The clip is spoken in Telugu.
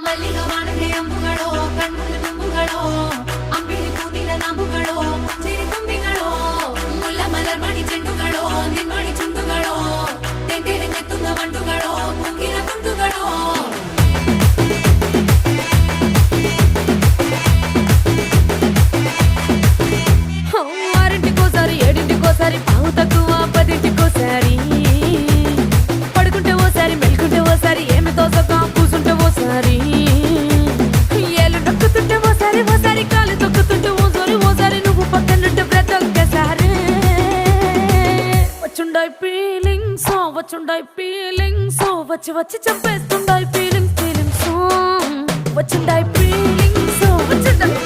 ಮಲ್ಲಿಗ ವಾಣಗೆ ಅಂಬುಗಳೋ ಕಣ್ಣುಗಳ ತುಂಬುಗಳೋ ಅಂಬಿಳಿ ಕೂದಿನ ನಂಬುಗಳೋ ಚಿರಿ ತುಂಬಿಗಳೋ ಮುಲ್ಲ ಮಲರ್ ಮಣಿ ಚೆಂಡುಗಳೋ ನಿನ್ಮಣಿ ಚುಂಡುಗಳೋ ತೆಂಗೆರೆ ನೆತ್ತುಂಗ ಮಂಡುಗಳೋ ಕುಂಗಿನ ತುಂಡುಗಳೋ ఆరింటికోసారి ఏడింటికోసారి పావు తక్కువ పదింటికోసారి పడుకుంటే ఓసారి మెలుకుంటే ఓసారి ఏమి తోసక కూసుంటే ఓసారి ఏళ్ళు నొక్కుతుంటే ఓసారి ఓసారి కాలు తొక్కుతుంటే ఓసారి నువ్వు పక్కనుంటే బ్రతొక్కసారి వచ్చుండాయి ఫీలింగ్స్ వచ్చి వచ్చి చంపేస్తుండాయి ఫీలింగ్స్ వచ్చిండాయి ఫీలింగ్స్ వచ్చిండాయి